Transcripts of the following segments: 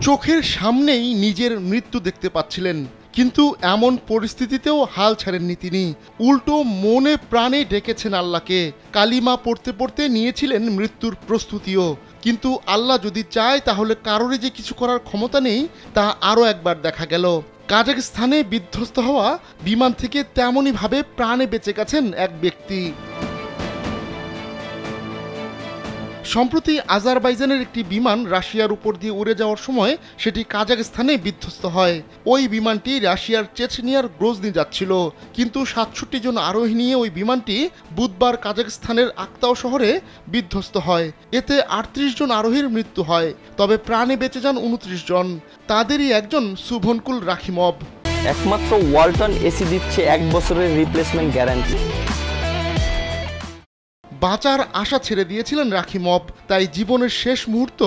চোখের সামনেই নিজের মৃত্যু দেখতে পাচ্ছিলেন, কিন্তু এমন পরিস্থিতিতেও হাল ছাড়েননি তিনি। উল্টো মনে প্রাণে ডেকেছেন আল্লাহকে। কালিমা পড়তে পড়তে নিয়েছিলেন মৃত্যুর প্রস্তুতিও। কিন্তু আল্লাহ যদি চায় তাহলে কারোরই যে কিছু করার ক্ষমতা নেই তা আরও একবার দেখা গেল। কাজাখস্তানে বিধ্বস্ত হওয়া বিমান থেকে তেমনইভাবে প্রাণে বেঁচে গেছেন এক ব্যক্তি। সম্প্রতি আজারবাইজানের একটি বিমান রাশিয়ার উপর দিয়ে উড়ে যাওয়ার সময় সেটি কাজাখস্তানে বিধ্বস্ত হয়। ওই বিমানটি রাশিয়ার চেচনিয়ার গ্রোজনি যাচ্ছিল, কিন্তু ৬৭ জন আরোহী নিয়ে ওই বিমানটি বুধবার কাজাখস্তানের আক্তাও শহরে বিধ্বস্ত হয়। এতে ৩৮ জন আরোহীর মৃত্যু হয়, তবে প্রাণে বেঁচে যান ২৯ জন। তাদেরই একজন সুভনকুল রাখিমভ। একমাত্র ওয়ালটন এসি দিচ্ছে ১ বছরের রিপ্লেসমেন্ট গ্যারান্টি। বাঁচার আশা ছেড়ে দিয়েছিলেন রাখিমভ, তাই জীবনের শেষ মুহূর্ত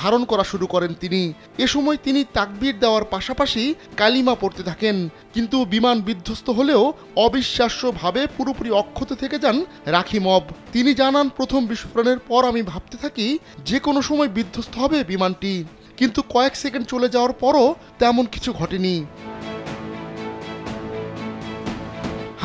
ধারণ করা শুরু করেন তিনি। এ সময় তিনি তাকবীর দেওয়ার পাশাপাশি কালিমা পড়তে থাকেন, কিন্তু বিমান বিধ্বস্ত হলেও অবিশ্বাস্যভাবে পুরোপুরি অক্ষত থেকে যান রাখিমভ। তিনি জানান, প্রথম বিস্ফোরণের পর আমি ভাবতে থাকি যে কোনো সময় বিধ্বস্ত হবে বিমানটি, কিন্তু কয়েক সেকেন্ড চলে যাওয়ার পরও তেমন কিছু ঘটেনি।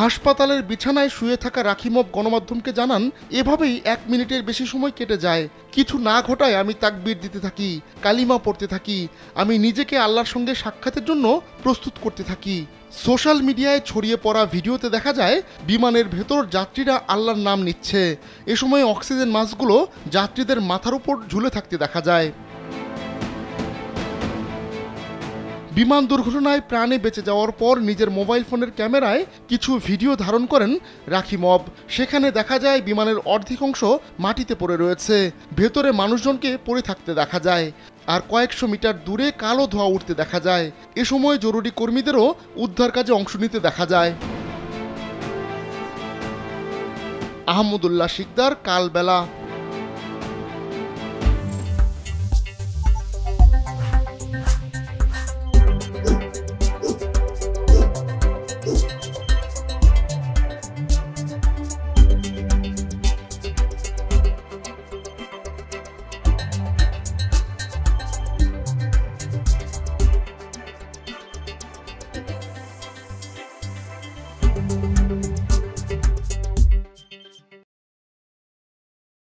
হাসপাতালের বিছানায় শুয়ে থাকা রাখিমভ গণমাধ্যমকে জানান, এভাবেই ১ মিনিটের বেশি সময় কেটে যায়। কিছু না ঘটায় আমি তাকবীর দিতে থাকি, কালিমা পড়তে থাকি, আমি নিজেকে আল্লাহর সঙ্গে সাক্ষাতের জন্য প্রস্তুত করতে থাকি। সোশ্যাল মিডিয়ায় ছড়িয়ে পড়া ভিডিওতে দেখা যায় বিমানের ভেতর যাত্রীরা আল্লাহর নাম নিচ্ছে। এ সময় অক্সিজেন মাস্কগুলো যাত্রীদের মাথার উপর ঝুলে থাকতে দেখা যায়। বিমান দুর্ঘটনায় প্রাণে বেঁচে যাওয়ার পর নিজের মোবাইল ফোনের ক্যামেরায় কিছু ভিডিও ধারণ করেন রাখিমভ। সেখানে দেখা যায় বিমানের অর্ধেকাংশ মাটিতে পড়ে রয়েছে, ভেতরে মানুষজনকে পড়ে থাকতে দেখা যায়, আর কয়েকশো মিটার দূরে কালো ধোঁয়া উঠতে দেখা যায়। এ সময় জরুরি কর্মীদেরও উদ্ধার কাজে অংশ নিতে দেখা যায়। আহমদুল্লাহ শিকদার, কালবেলা।